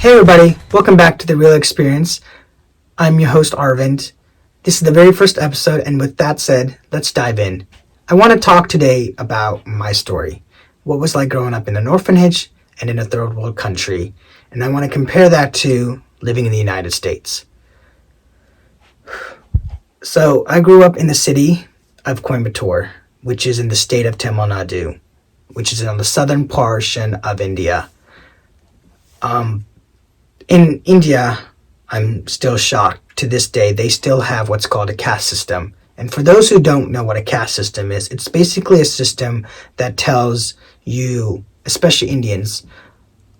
Hey everybody, welcome back to The Real Experience. I'm your host Arvind. This is the very first episode, and with that said, let's dive in. I want to talk today about my story. What was like growing up in an orphanage and in a third world country, and I want to compare that to living in the United States. So, I grew up in the city of Coimbatore, which is in the state of Tamil Nadu, which is on the southern portion of India. In India, I'm still shocked. To this day, they still have what's called a caste system. And for those who don't know what a caste system is, it's basically a system that tells you, especially Indians,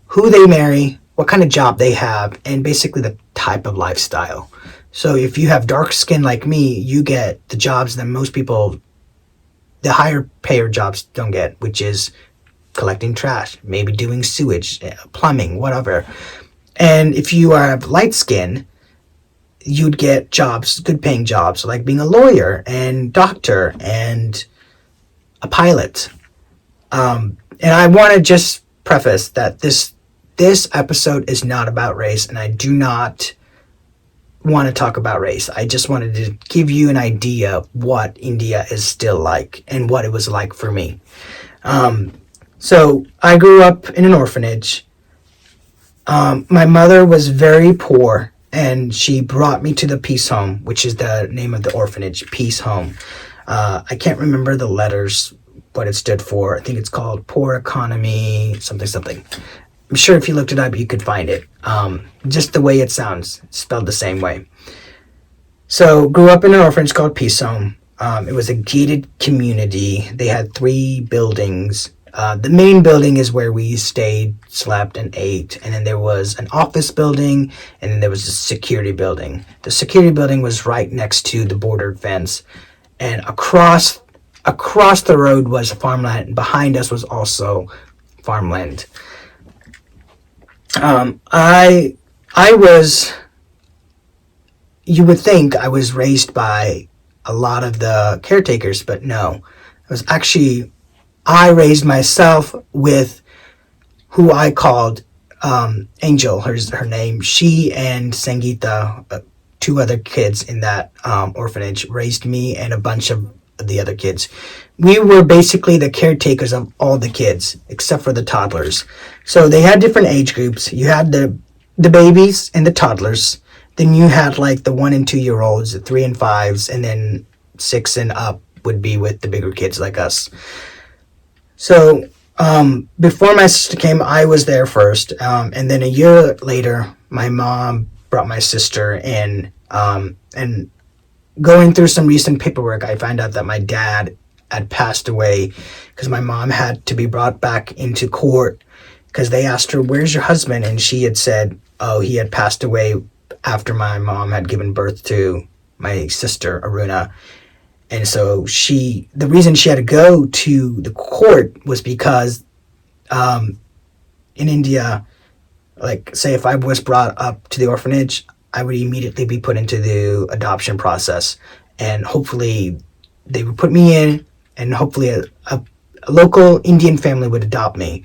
who they marry, what kind of job they have, and basically the type of lifestyle. So if you have dark skin like me, you get the jobs that most people, the higher payer jobs don't get, which is collecting trash, maybe doing sewage, plumbing, whatever. And if you are light skin, you'd get jobs, good paying jobs, like being a lawyer and doctor and a pilot. And I want to just preface that this episode is not about race, and I do not want to talk about race. I just wanted to give you an idea of what India is still like and what it was like for me. So I grew up in an orphanage. My mother was very poor, and she brought me to the Peace Home, which is the name of the orphanage, Peace Home. I can't remember the letters, what it stood for. I think it's called Poor Economy, something. I'm sure if you looked it up, you could find it. Just the way it sounds, spelled the same way. So, grew up in an orphanage called Peace Home. It was a gated community. They had 3 buildings. The main building is where we stayed, slept, and ate. And then there was an office building, and then there was a security building. The security building was right next to the bordered fence. And across the road was farmland, and behind us was also farmland. You would think I was raised by a lot of the caretakers, but no. I raised myself with who I called Angel, her name. She and Sangeeta, 2 other kids in that orphanage, raised me and a bunch of the other kids. We were basically the caretakers of all the kids, except for the toddlers. So they had different age groups. You had the babies and the toddlers. Then you had like the 1 and 2 year olds, the 3 and 5s, and then 6 and up would be with the bigger kids like us. So, before my sister came, I was there first, and then a year later, my mom brought my sister in, and going through some recent paperwork, I found out that my dad had passed away, because my mom had to be brought back into court, because they asked her, "Where's your husband?" And she had said, "Oh, he had passed away after my mom had given birth to my sister, Aruna." And so the reason she had to go to the court was because in India, like say if I was brought up to the orphanage, I would immediately be put into the adoption process. And hopefully they would put me in, and hopefully a local Indian family would adopt me.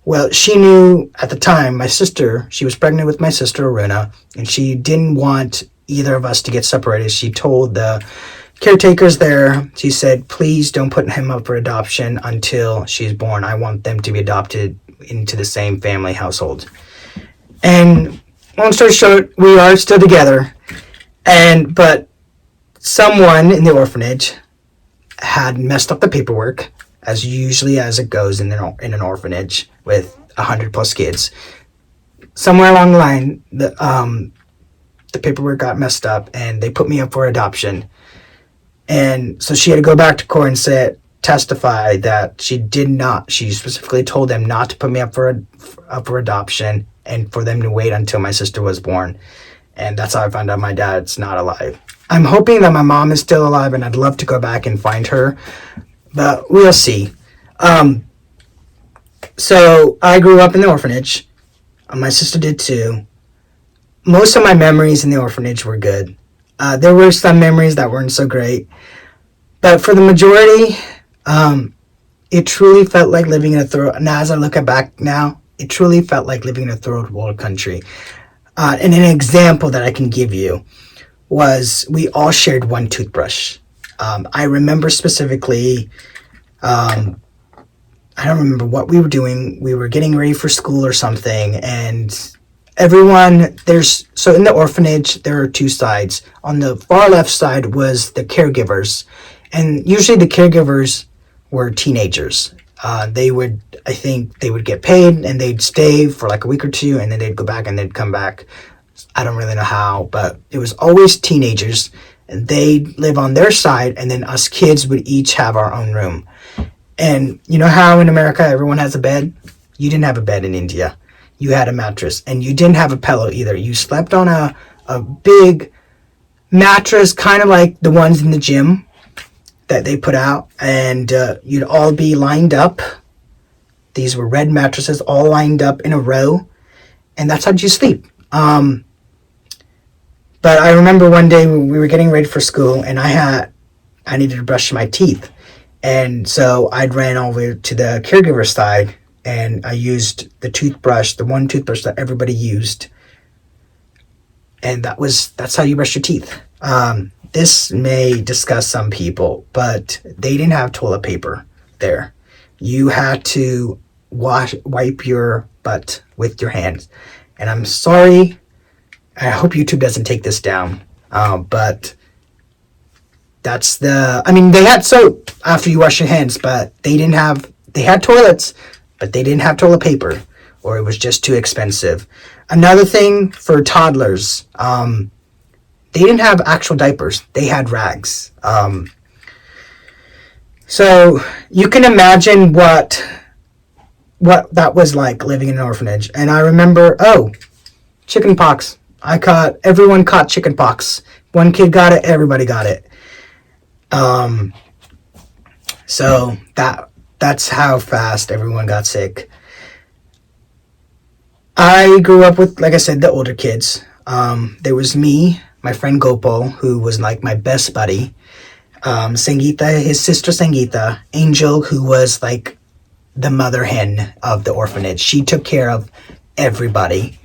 Well, she knew at the time, she was pregnant with my sister Aruna, and she didn't want either of us to get separated. She told the caretakers there, she said, "Please don't put him up for adoption until she's born. I want them to be adopted into the same family household." And long story short, we are still together. But someone in the orphanage had messed up the paperwork, as usually as it goes in an orphanage with 100 plus kids. Somewhere along the line, the paperwork got messed up, and they put me up for adoption. And so she had to go back to court and testify that she specifically told them not to put me up for adoption, and for them to wait until my sister was born. And that's how I found out my dad's not alive. I'm hoping that my mom is still alive, and I'd love to go back and find her, but we'll see. So I grew up in the orphanage. My sister did too. Most of my memories in the orphanage were good. There were some memories that weren't so great, but for the majority, it truly felt like living in a third. Now, as I look back now, It truly felt like living in a third world country. And an example that I can give you was we all shared one toothbrush. I remember specifically, I don't remember what we were doing. We were getting ready for school or something, and so in the orphanage there are two sides. On the far left side was the caregivers, and usually the caregivers were teenagers. I think they would get paid and they'd stay for like a week or two, and then they'd go back and they'd come back. I don't really know how, but it was always teenagers, and they'd live on their side, and then us kids would each have our own room. And you know how in America everyone has a bed? You didn't have a bed in India. You had a mattress, and you didn't have a pillow either. You slept on a big mattress, kind of like the ones in the gym that they put out, and you'd all be lined up. These were red mattresses all lined up in a row, and that's how you sleep. But I remember one day we were getting ready for school, and I needed to brush my teeth. And so I ran over to the caregiver side, and I used the one toothbrush that everybody used. And that's how you brush your teeth. This may disgust some people, but they didn't have toilet paper there. You had to wipe your butt with your hands. And I'm sorry, I hope YouTube doesn't take this down, but they had soap after you wash your hands, but they had toilets, but they didn't have toilet paper, or it was just too expensive. Another thing for toddlers, they didn't have actual diapers, they had rags. So you can imagine what that was like living in an orphanage. And I remember, chicken pox. Everyone caught chicken pox. One kid got it, everybody got it. So that's how fast everyone got sick. I grew up with, like I said, the older kids. There was me, my friend Gopal, who was like my best buddy. Sangeeta, his sister Sangeeta, Angel, who was like the mother hen of the orphanage. She took care of everybody.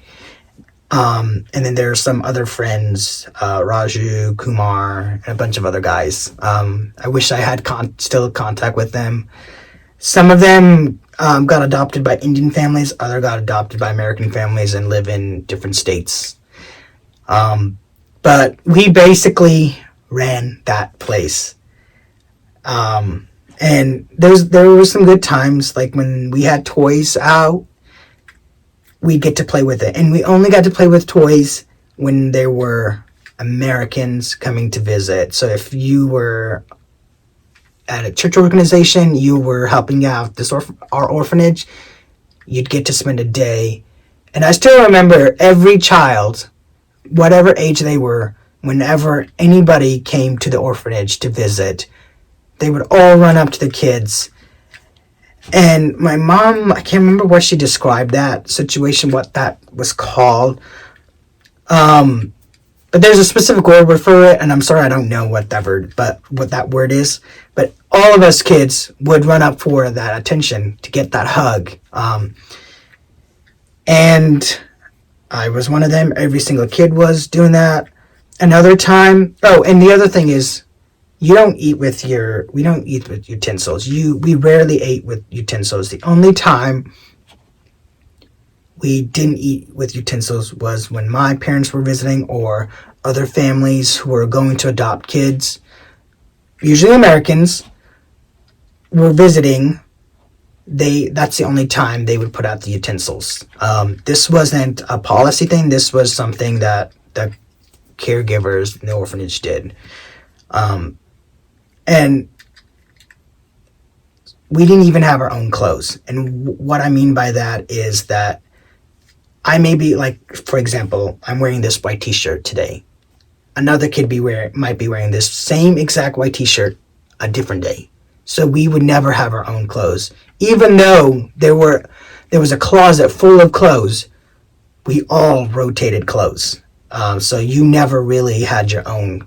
And then there are some other friends, Raju, Kumar, and a bunch of other guys. I wish I had still contact with them. Some of them got adopted by Indian families, other got adopted by American families and live in different states. But we basically ran that place. And there was some good times, like when we had toys out, we'd get to play with it. And we only got to play with toys when there were Americans coming to visit. So if you were at a church organization, you were helping out our orphanage, you'd get to spend a day. And I still remember every child, whatever age they were, whenever anybody came to the orphanage to visit, they would all run up to the kids. And my mom, I can't remember what she described that situation, what that was called. But there's a specific word for it, and I'm sorry I don't know what that word is. But all of us kids would run up for that attention, to get that hug. And I was one of them. Every single kid was doing that. Another time, and the other thing is, we don't eat with utensils. We rarely ate with utensils. The only time we didn't eat with utensils was when my parents were visiting, or other families who were going to adopt kids, usually Americans, were visiting. That's the only time they would put out the utensils. This wasn't a policy thing. This was something that the caregivers in the orphanage did. And we didn't even have our own clothes. And what I mean by that is that I may be, like, for example, I'm wearing this white t-shirt today. Another kid might be wearing this same exact white t-shirt a different day. So we would never have our own clothes. Even though there was a closet full of clothes, we all rotated clothes. So you never really had your own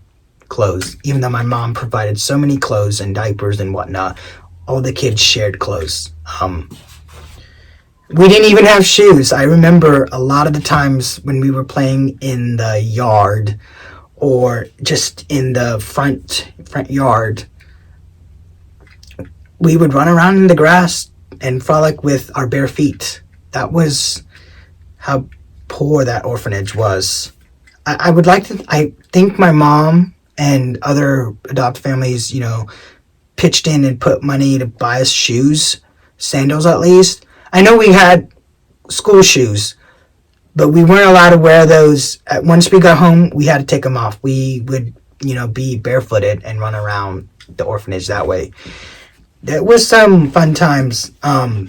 clothes. Even though my mom provided so many clothes and diapers and whatnot, all the kids shared clothes. We didn't even have shoes. I remember a lot of the times when we were playing in the yard or just in the front yard, we would run around in the grass and frolic with our bare feet. That was how poor that orphanage was. I would like to. I think my mom and other adopted families, pitched in and put money to buy us shoes, sandals at least. I know we had school shoes, but we weren't allowed to wear those. Once we got home, we had to take them off. We would, be barefooted and run around the orphanage that way. There was some fun times. I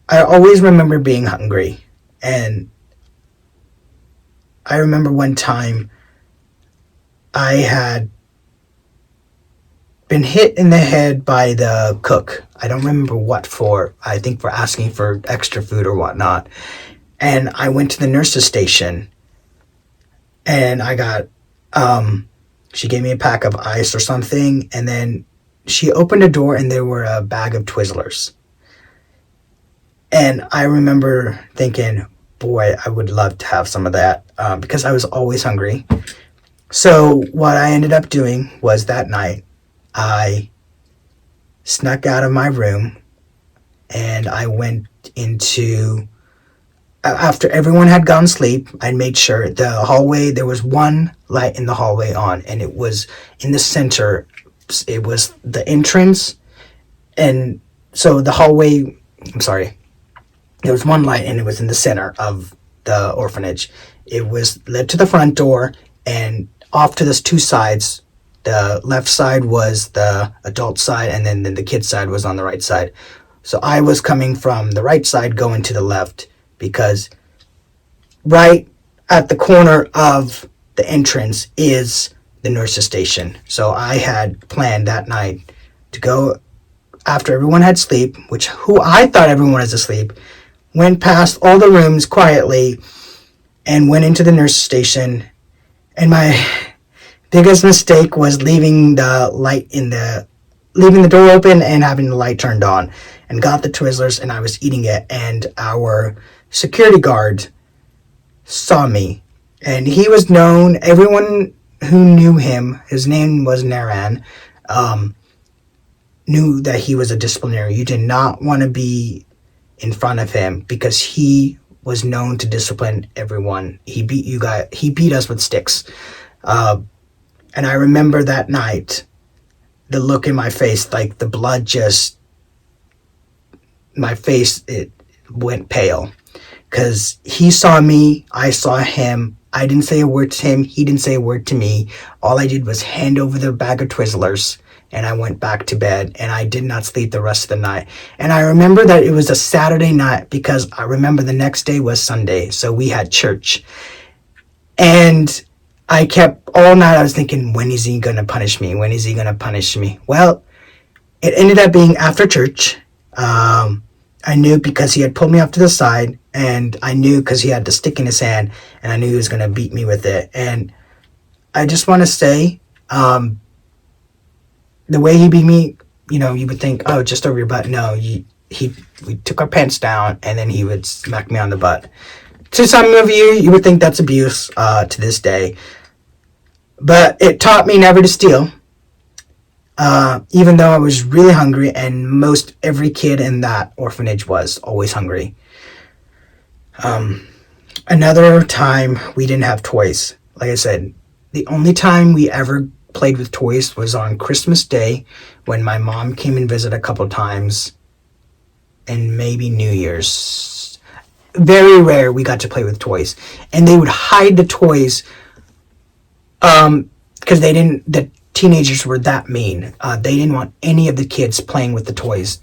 always remember being hungry, and I remember one time I had been hit in the head by the cook. I don't remember what for. I think for asking for extra food or whatnot. And I went to the nurse's station, and I got, she gave me a pack of ice or something, and then she opened a door and there were a bag of Twizzlers. And I remember thinking, boy, I would love to have some of that because I was always hungry. So what I ended up doing was that night, I snuck out of my room and I went into, after everyone had gone to sleep, I made sure the hallway, there was one light in the hallway on, and it was in the center. It was the entrance. And so the hallway, I'm sorry, there was one light and it was in the center of the orphanage. It was led to the front door, and off to the two sides. The left side was the adult side, and then the kid side was on the right side. So I was coming from the right side going to the left, because right at the corner of the entrance is the nurse's station. So I had planned that night to go after everyone had sleep, who I thought everyone was asleep, went past all the rooms quietly and went into the nurse's station. And my biggest mistake was leaving the door open and having the light turned on, and got the Twizzlers and I was eating it, and our security guard saw me, and he was known, everyone who knew him, his name was Naran, knew that he was a disciplinary. You did not want to be in front of him because he was known to discipline everyone. He beat us with sticks. And I remember that night, the look in my face, like the blood my face, it went pale. Because he saw me, I saw him. I didn't say a word to him, he didn't say a word to me. All I did was hand over the bag of Twizzlers, and I went back to bed, and I did not sleep the rest of the night. And I remember that it was a Saturday night, because I remember the next day was Sunday, so we had church. And I kept, all night I was thinking, when is he going to punish me? When is he going to punish me? Well, it ended up being after church. I knew because he had pulled me off to the side, and I knew because he had the stick in his hand, and I knew he was going to beat me with it. And I just want to say, the way he beat me, you would think, oh, just over your butt. No, we took our pants down, and then he would smack me on the butt. To some of you, you would think that's abuse to this day. But it taught me never to steal. Even though I was really hungry, and most every kid in that orphanage was always hungry. Another time we didn't have toys. Like I said, the only time we ever played with toys was on Christmas Day, when my mom came and visited a couple times, and maybe New Year's. Very rare we got to play with toys. And they would hide the toys because the teenagers were that mean. They didn't want any of the kids playing with the toys.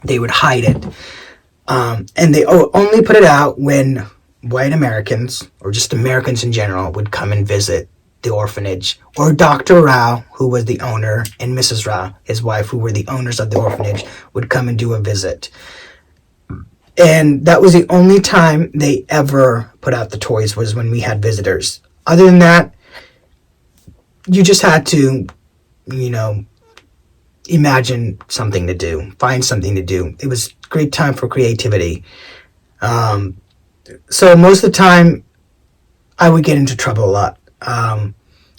They would hide it. And they only put it out when white Americans, or just Americans in general, would come and visit the orphanage. Or Dr. Rao, who was the owner, and Mrs. Rao, his wife, who were the owners of the orphanage, would come and do a visit. And that was the only time they ever put out the toys, was when we had visitors. Other than that, you just had to, imagine something to do, find something to do. It was a great time for creativity. Um, so most of the time, I would get into trouble a lot.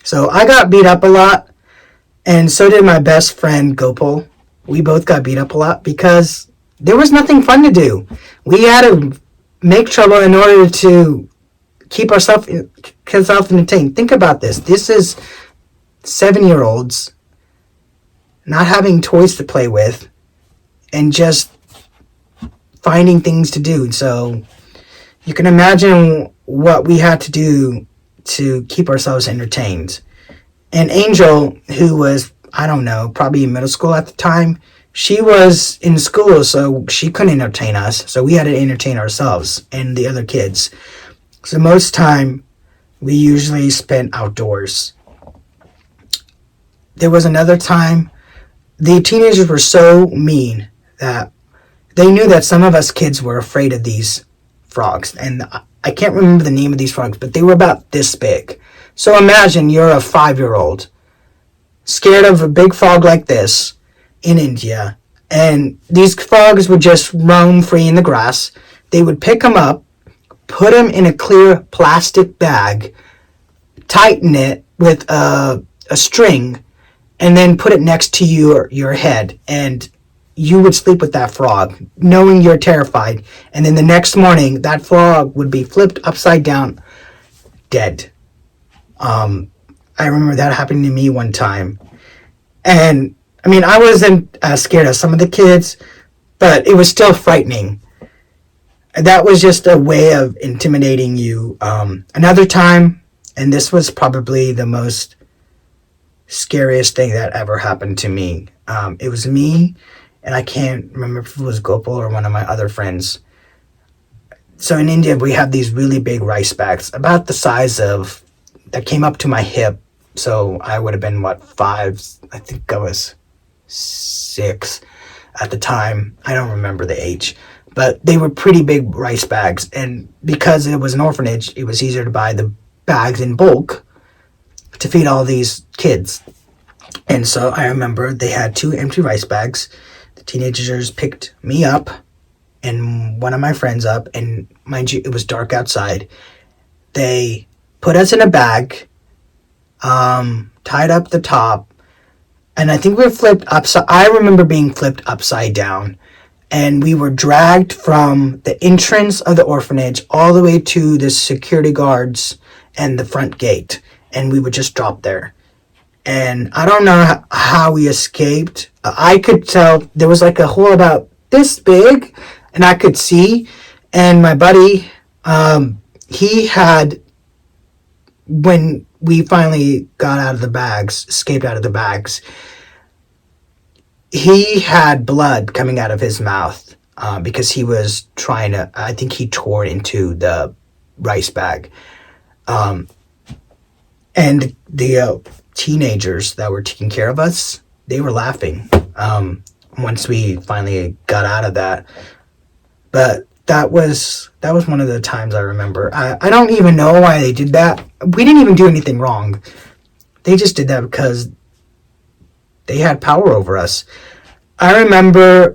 So I got beat up a lot, and so did my best friend Gopal. We both got beat up a lot because there was nothing fun to do. We had to make trouble in order to keep ourselves entertained. Think about this. This is 7-year-olds not having toys to play with and just finding things to do. So you can imagine what we had to do to keep ourselves entertained. And Angel, who was, I don't know, probably in middle school at the time, she was in school, so she couldn't entertain us. So we had to entertain ourselves and the other kids. So most time, we usually spent outdoors. There was another time, the teenagers were so mean that they knew that some of us kids were afraid of these frogs. And I can't remember the name of these frogs, but they were about this big. So imagine you're a 5-year-old scared of a big frog like this in India, and these frogs would just roam free in the grass. They would pick them up, put them in a clear plastic bag, tighten it with a string, and then put it next to your head, and you would sleep with that frog, knowing you're terrified. And then the next morning, that frog would be flipped upside down, dead. I remember that happening to me one time. And, I mean, I wasn't as scared as some of the kids, but it was still frightening. That was just a way of intimidating you. Another time, and this was probably the most scariest thing that ever happened to me. It was me, and I can't remember if it was Gopal or one of my other friends. So in India, we have these really big rice bags, about the size of, that came up to my hip. So I would have been, 5? I think I was 6 at the time. I don't remember the age. But they were pretty big rice bags. And because it was an orphanage, it was easier to buy the bags in bulk to feed all these kids. And so I remember they had 2 empty rice bags. The teenagers picked me up and one of my friends up. And mind you, it was dark outside. They put us in a bag, tied up the top, and I think we were flipped upside. I remember being flipped upside down, and we were dragged from the entrance of the orphanage all the way to the security guards and the front gate, and we were just dropped there. And I don't know how we escaped. I could tell there was like a hole about this big, and I could see. And my buddy, he had, when we finally got out of the bags, escaped out of the bags, he had blood coming out of his mouth because he was trying to, I think he tore into the rice bag. And the teenagers that were taking care of us, they were laughing once we finally got out of that. But that was one of the times I remember. I don't even know why they did that. We didn't even do anything wrong. They just did that because they had power over us. I remember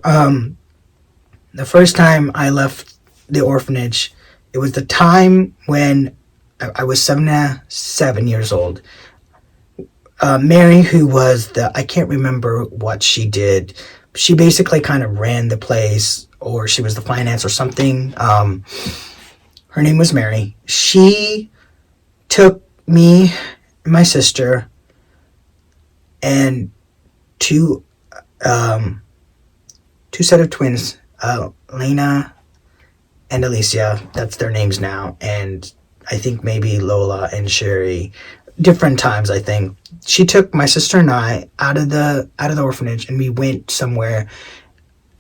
the first time I left the orphanage, it was the time when I was 7 years old. Mary, who was I can't remember what she did. She basically kind of ran the place, or she was the finance or something. Her name was Mary. She took me and my sister and two set of twins, Lena and Alicia. That's their names now. And I think maybe Lola and Sherry. Different times, I think. She took my sister and I out of the orphanage, and we went somewhere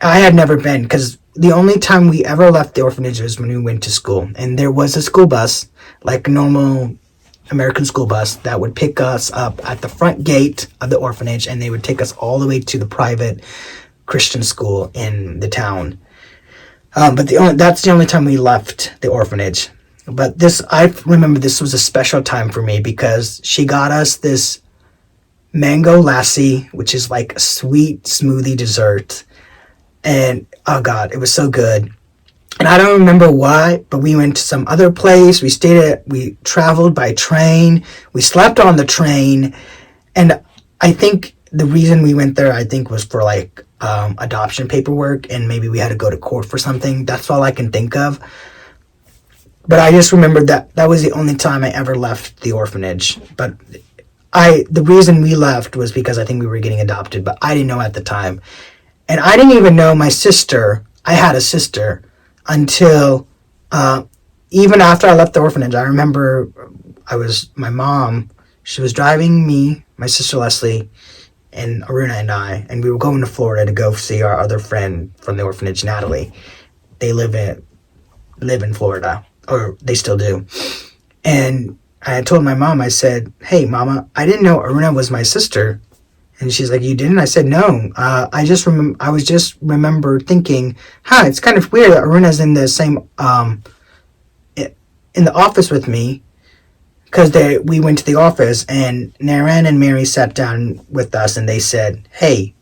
I had never been, because the only time we ever left the orphanage was when we went to school. And there was a school bus, like a normal American school bus, that would pick us up at the front gate of the orphanage, and they would take us all the way to the private Christian school in the town. But that's the only time we left the orphanage. But I remember this was a special time for me because she got us this mango lassi, which is like a sweet smoothie dessert. And oh god, it was so good. And I don't remember why, but we went to some other place. We traveled by train. We slept on the train. And I think the reason we went there, I think, was for like adoption paperwork, and maybe we had to go to court for something. That's all I can think of. But I just remembered that that was the only time I ever left the orphanage. But the reason we left was because I think we were getting adopted, but I didn't know at the time. And I didn't even know my sister. I had a sister until even after I left the orphanage. I remember my mom, she was driving me, my sister Leslie, and Aruna and I, and we were going to Florida to go see our other friend from the orphanage, Natalie. They live in Florida, or they still do. And I told my mom, I said, "Hey, Mama, I didn't know Aruna was my sister." And she's like, "You didn't?" I said, "No. I was just remember thinking, it's kind of weird that Aruna's in the same in the office with me." Because we went to the office, and Naren and Mary sat down with us, and they said, "Hey,"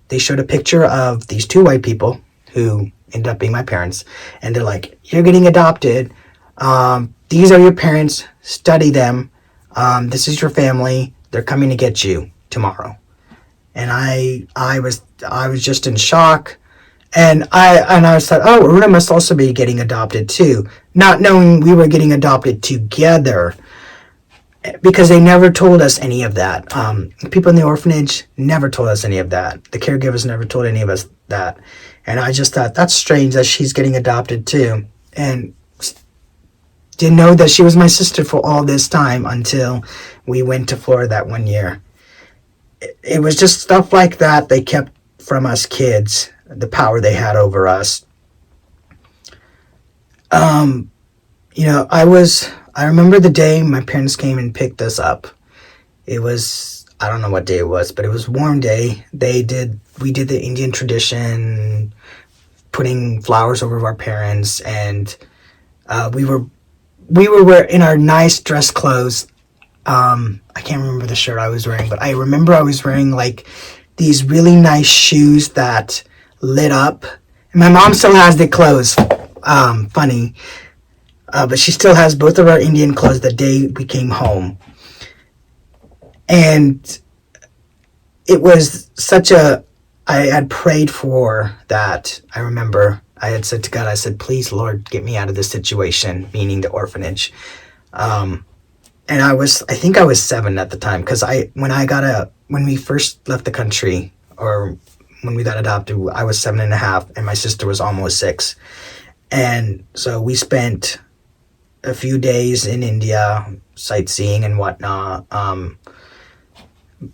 they showed a picture of these two white people who ended up being my parents, and they're like, "You're getting adopted. These are your parents. Study them. This is your family. They're coming to get you tomorrow." And I was just in shock. And I thought, oh, Aruna must also be getting adopted too, not knowing we were getting adopted together, because they never told us any of that. People in the orphanage never told us any of that. The caregivers never told any of us that. And I just thought, that's strange that she's getting adopted too. And didn't know that she was my sister for all this time until we went to Florida that one year. It was just stuff like that they kept from us kids, the power they had over us. I remember the day my parents came and picked us up. It was, I don't know what day it was, but it was a warm day. We did the Indian tradition, putting flowers over our parents, and we were in our nice dress clothes. I can't remember the shirt I was wearing, but I remember I was wearing like these really nice shoes that lit up. And my mom still has the clothes. Funny. But she still has both of our Indian clothes the day we came home. And it was I had prayed for that. I remember I had said to God, I said, "Please, Lord, get me out of this situation," meaning the orphanage. And I think I was 7 at the time, because when we first left the country, or when we got adopted, I was 7.5, and my sister was almost 6. And so we spent a few days in India sightseeing and whatnot.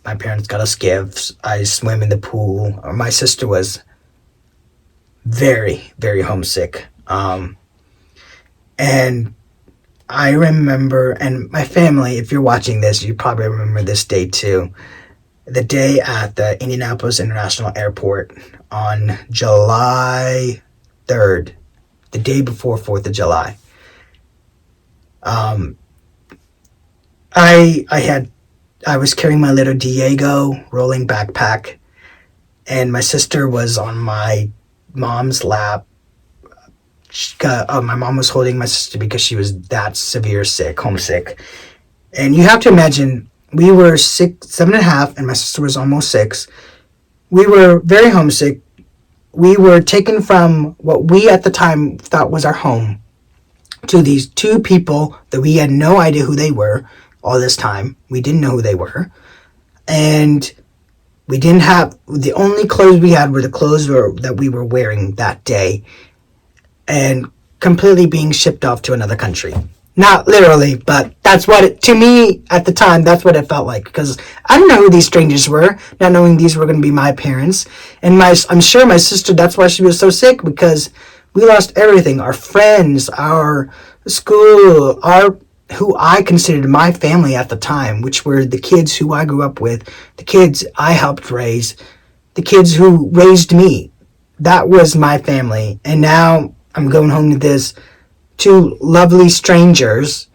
My parents got us gifts. I swam in the pool. My sister was very, very homesick. And I remember, and my family, if you're watching this, you probably remember this day too. The day at the Indianapolis International Airport on July 3rd, the day before 4th of July. I was carrying my little Diego rolling backpack, and my sister was on my mom's lap. My mom was holding my sister because she was that severe homesick. And you have to imagine, we were 7.5, and my sister was almost 6. We were very homesick. We were taken from what we at the time thought was our home to these two people that we had no idea who they were all this time. We didn't know who they were. And we didn't have, the only clothes we had were the clothes that we were wearing that day, and completely being shipped off to another country. Not literally, but that's what to me at the time, that's what it felt like, because I didn't know who these strangers were, not knowing these were going to be my parents. And I'm sure my sister, that's why she was so sick, because we lost everything. Our friends, our school, who I considered my family at the time, which were the kids who I grew up with, the kids I helped raise, the kids who raised me. That was my family. And now I'm going home to this two lovely strangers.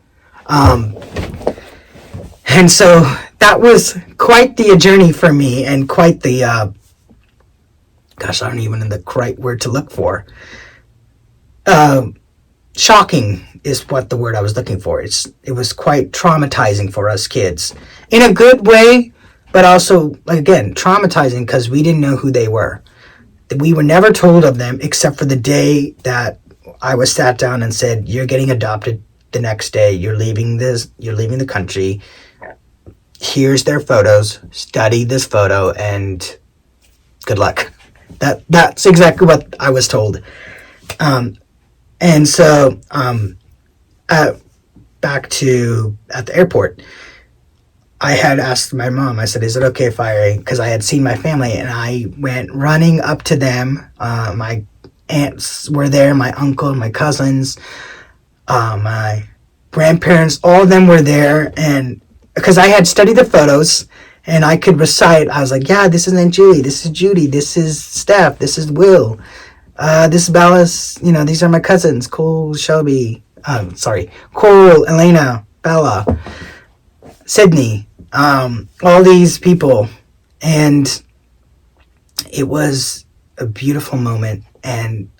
And so that was quite the journey for me, and quite the gosh, I don't even know the right word to look for. Uh, Shocking is what the word I was looking for. It was quite traumatizing for us kids in a good way, but also again traumatizing because we didn't know who they were. We were never told of them except for the day that I was sat down and said, "You're getting adopted." The next day, you're leaving this. You're leaving the country. Here's their photos. Study this photo and good luck. That's exactly what I was told. Um, and so back to at the airport, I had asked my mom. I said, "Is it okay if I?" Because I had seen my family, and I went running up to them. My aunts were there, my uncle, my cousins, my grandparents. All of them were there, and because I had studied the photos and I could recite, I was like, "Yeah, this is Aunt Julie. This is Judy. This is Steph. This is Will. This is Ballas. You know, these are my cousins, Cole, Shelby. Cole, Elena, Bella, Sydney, all these people." And it was a beautiful moment. And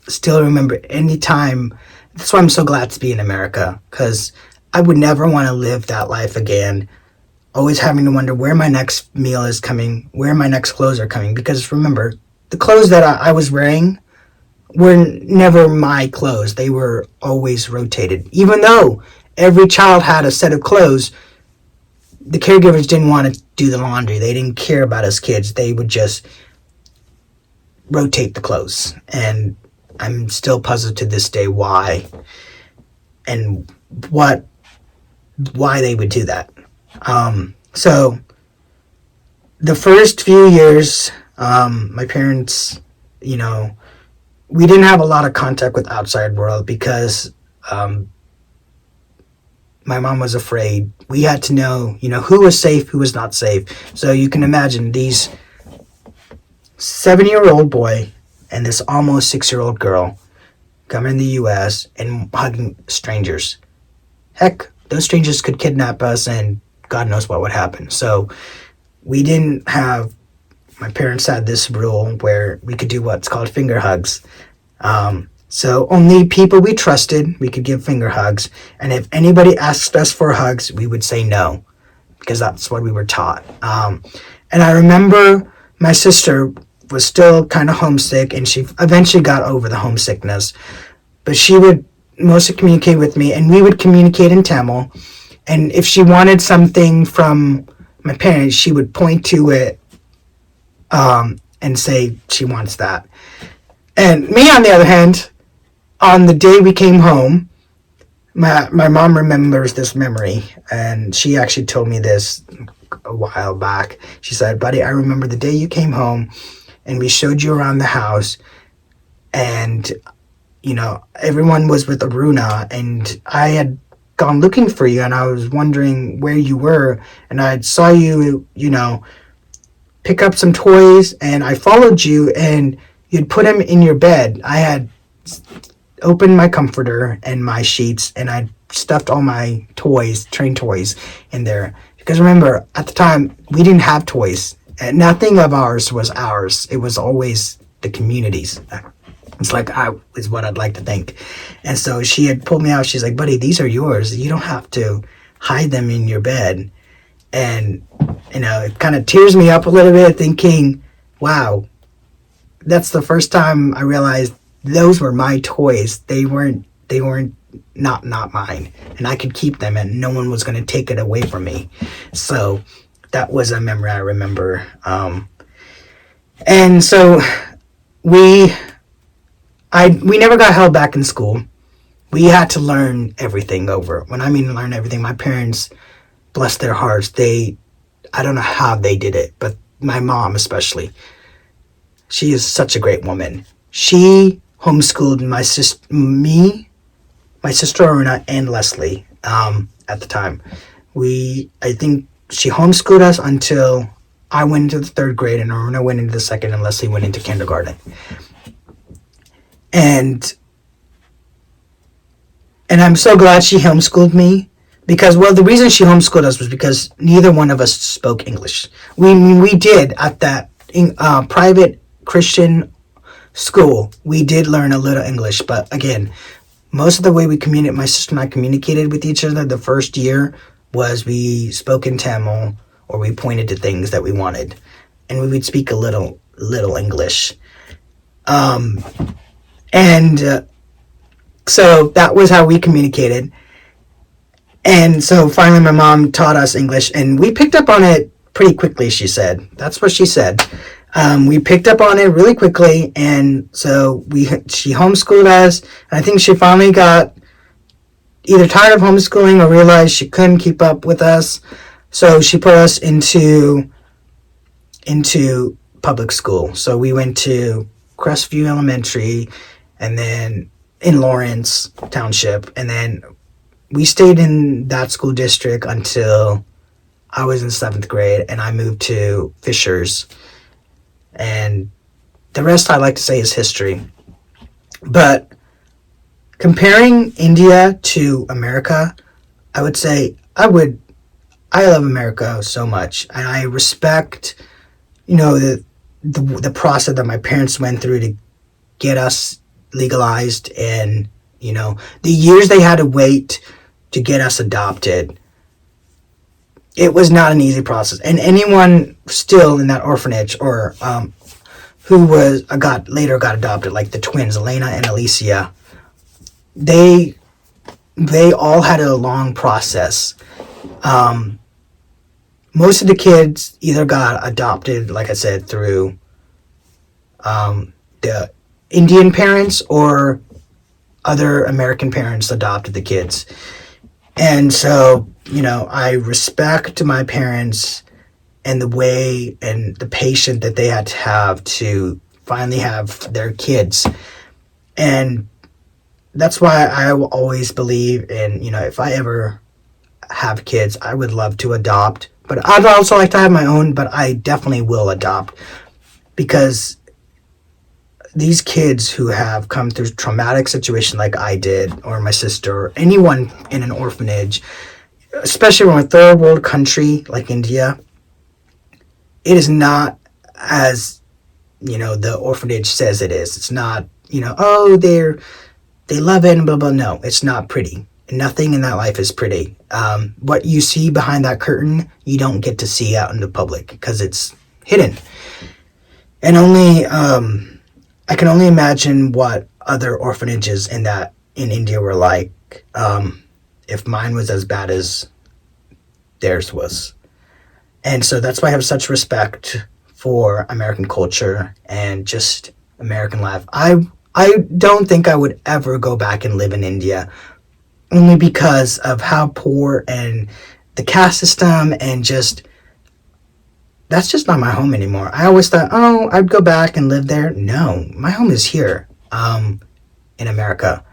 still remember any time. That's why I'm so glad to be in America, because I would never want to live that life again. Always having to wonder where my next meal is coming, where my next clothes are coming. Because remember, the clothes that I was wearing were never my clothes. They were always rotated. Even though every child had a set of clothes, the caregivers didn't want to do the laundry. They didn't care about us kids. They would just rotate the clothes. And I'm still puzzled to this day why and why they would do that. So the first few years, my parents, we didn't have a lot of contact with outside world because my mom was afraid. We had to know, who was safe, who was not safe. So you can imagine these 7-year-old boy and this almost 6-year-old girl coming in the U.S. and hugging strangers. Heck, those strangers could kidnap us and God knows what would happen. So we didn't have, my parents had this rule where we could do what's called finger hugs. So only people we trusted, we could give finger hugs. And if anybody asked us for hugs, we would say no, because that's what we were taught. And I remember my sister was still kind of homesick, and she eventually got over the homesickness. But she would mostly communicate with me, and we would communicate in Tamil. And if she wanted something from my parents, she would point to it and say she wants that. And me, on the other hand, on the day we came home, my mom remembers this memory, and she actually told me this a while back. She said, "Buddy, I remember the day you came home, and we showed you around the house, and everyone was with Aruna, and I had gone looking for you, and I was wondering where you were, and I saw you, pick up some toys, and I followed you, and you'd put them in your bed. I had opened my comforter and my sheets, and I stuffed all my toys, train toys, in there. Because remember, at the time, we didn't have toys. And nothing of ours was ours. It was always the community's. It's is what I'd like to think. And so she had pulled me out. She's like, "Buddy, these are yours. You don't have to hide them in your bed." And, it kind of tears me up a little bit thinking, wow, that's the first time I realized those were my toys. They weren't not mine. And I could keep them and no one was going to take it away from me. So that was a memory I remember. And so we never got held back in school. We had to learn everything over. When I mean learn everything, my parents, bless their hearts, I don't know how they did it, but my mom especially, she is such a great woman. She homeschooled my sister Aruna, and Leslie at the time. I think she homeschooled us until I went into the 3rd grade, and Aruna went into the 2nd, and Leslie went into kindergarten. And I'm so glad she homeschooled me, because, well, the reason she homeschooled us was because neither one of us spoke English. We did at that private Christian school. We did learn a little English, but again, most of the way my sister and I communicated with each other the first year was we spoke in Tamil, or we pointed to things that we wanted, and we would speak a little English. Um, and So that was how we communicated. And so finally my mom taught us English, and we picked up on it pretty quickly, she said. That's what she said. We picked up on it really quickly, and so she homeschooled us. And I think she finally got either tired of homeschooling or realized she couldn't keep up with us. So she put us into public school. So we went to Crestview Elementary, and then in Lawrence Township, and then we stayed in that school district until I was in 7th grade, and I moved to Fishers. And the rest, I like to say, is history. But comparing India to America, I would say I love America so much, and I respect, the process that my parents went through to get us legalized, and the years they had to wait to get us adopted. It was not an easy process, and anyone still in that orphanage, or who later got adopted, like the twins Elena and Alicia, they all had a long process. Most of the kids either got adopted, like I said, through the Indian parents, or other American parents adopted the kids. And so, I respect my parents and the way and the patience that they had to have to finally have their kids. And that's why I will always believe in, if I ever have kids, I would love to adopt. But I'd also like to have my own, but I definitely will adopt, because these kids who have come through traumatic situation like I did, or my sister, or anyone in an orphanage, especially from a third world country like India, it is not as, the orphanage says it is. It's not, oh, they love it and blah, blah. No, it's not pretty. Nothing in that life is pretty. What you see behind that curtain, you don't get to see out in the public, because it's hidden. And I can only imagine what other orphanages in India were like, if mine was as bad as theirs was. And so that's why I have such respect for American culture and just American life. I don't think I would ever go back and live in India, only because of how poor and the caste system, and that's just not my home anymore. I always thought, oh, I'd go back and live there. No, my home is here, in America.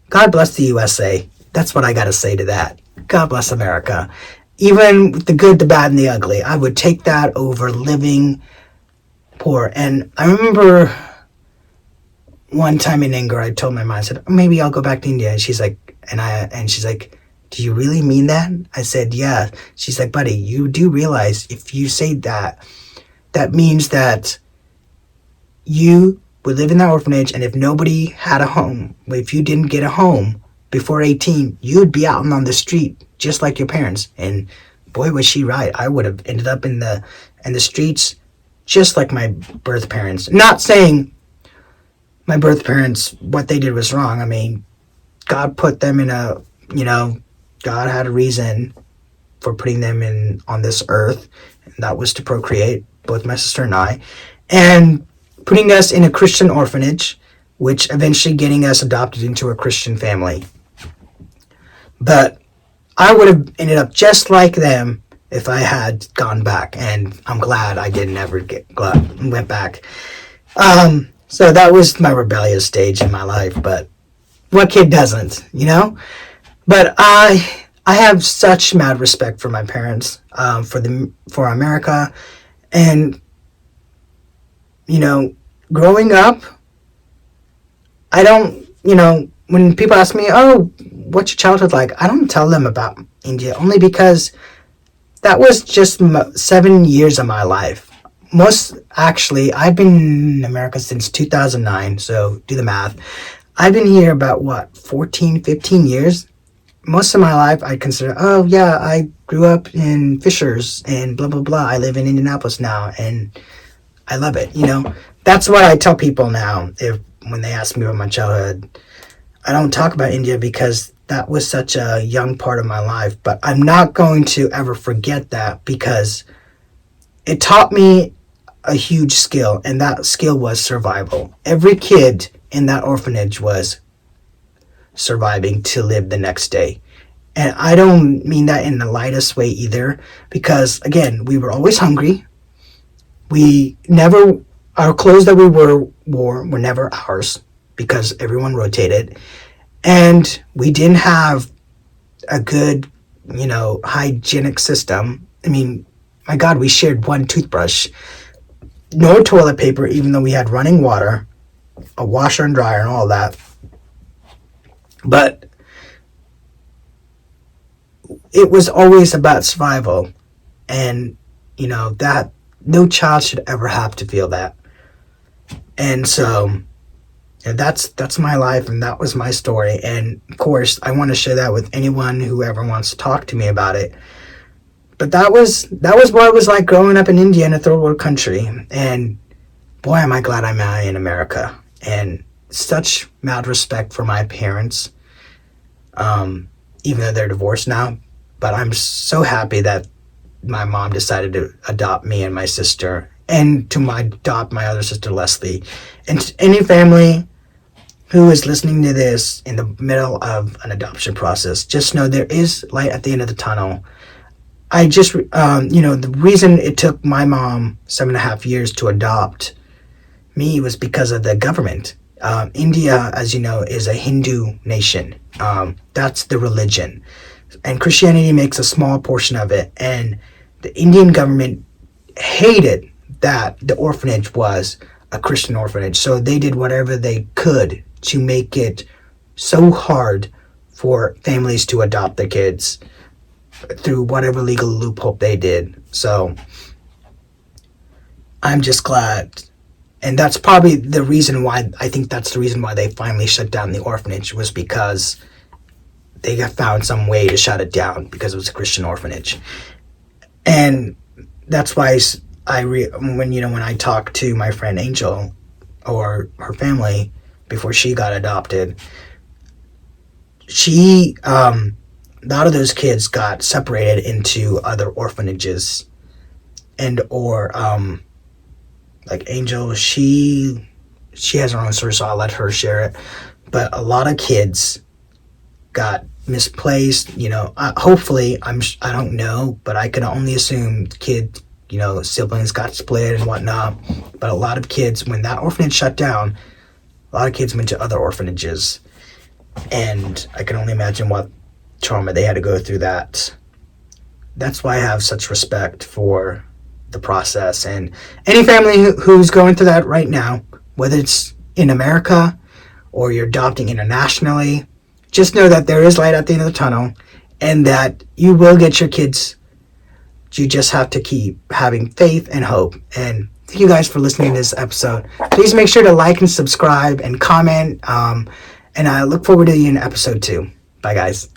God bless the USA. That's what I got to say to that. God bless America. Even the good, the bad, and the ugly, I would take that over living poor. And I remember one time in anger, I told my mom, I said, oh, maybe I'll go back to India. And she's like, she's like, do you really mean that? I said, yeah. She's like, buddy, you do realize if you say that, that means that you would live in that orphanage, and if nobody had a home, if you didn't get a home before 18, you'd be out on the street just like your parents. And boy, was she right. I would have ended up in the streets just like my birth parents. Not saying my birth parents, what they did was wrong. I mean, God put them in God had a reason for putting them on this earth, and that was to procreate, both my sister and I, and putting us in a Christian orphanage, which eventually getting us adopted into a Christian family. But I would have ended up just like them if I had gone back, and I'm glad I didn't ever went back. So that was my rebellious stage in my life, but what kid doesn't, But I have such mad respect for my parents, for America, and growing up, I don't, when people ask me, oh, what's your childhood like? I don't tell them about India, only because that was just 7 years of my life. I've been in America since 2009, so do the math. I've been here about what, 14, 15 years? Most of my life I consider, oh yeah, I grew up in Fishers and blah blah blah. I live in Indianapolis now and I love it. That's what I tell people now if when they ask me about my childhood. I don't talk about India because that was such a young part of my life, but I'm not going to ever forget that because it taught me a huge skill, and that skill was survival. Every kid in that orphanage was surviving to live the next day. And I don't mean that in the lightest way either, because again, we were always hungry. We never, our clothes that we wore were never ours because everyone rotated. And we didn't have a good, hygienic system. I mean, my God, we shared one toothbrush, no toilet paper, even though we had running water, a washer and dryer, and all that. But it was always about survival, and that no child should ever have to feel that. And so, and that's my life, and that was my story. And of course, I want to share that with anyone who ever wants to talk to me about it. But that was what it was like growing up in India, in a third world country. And boy, am I glad I'm in America. And such mad respect for my parents, even though they're divorced now. But I'm so happy that my mom decided to adopt me and my sister, and to adopt my other sister, Leslie. And any family who is listening to this in the middle of an adoption process, just know there is light at the end of the tunnel. I just, the reason it took my mom 7.5 years to adopt me was because of the government. India, as you know, is a Hindu nation. That's the religion. And Christianity makes a small portion of it. And the Indian government hated that the orphanage was a Christian orphanage. So they did whatever they could to make it so hard for families to adopt their kids through whatever legal loophole they did. So I'm just glad. And that's probably the reason why, I think that's the reason why they finally shut down the orphanage, was because they found some way to shut it down because it was a Christian orphanage. And that's why when I talked to my friend Angel or her family before she got adopted, a lot of those kids got separated into other orphanages, like Angel, she has her own story, so I'll let her share it. But a lot of kids got misplaced. Hopefully, I don't know, but I can only assume kids, siblings got split and whatnot. But a lot of kids, when that orphanage shut down, a lot of kids went to other orphanages, and I can only imagine what trauma they had to go through. That's why I have such respect for the process, and any family who's going through that right now, whether it's in America or you're adopting internationally, just know that there is light at the end of the tunnel, and that you will get your kids. You just have to keep having faith and hope. And thank you guys for listening to this episode. Please make sure to like and subscribe and comment, and I look forward to you in episode 2. Bye guys.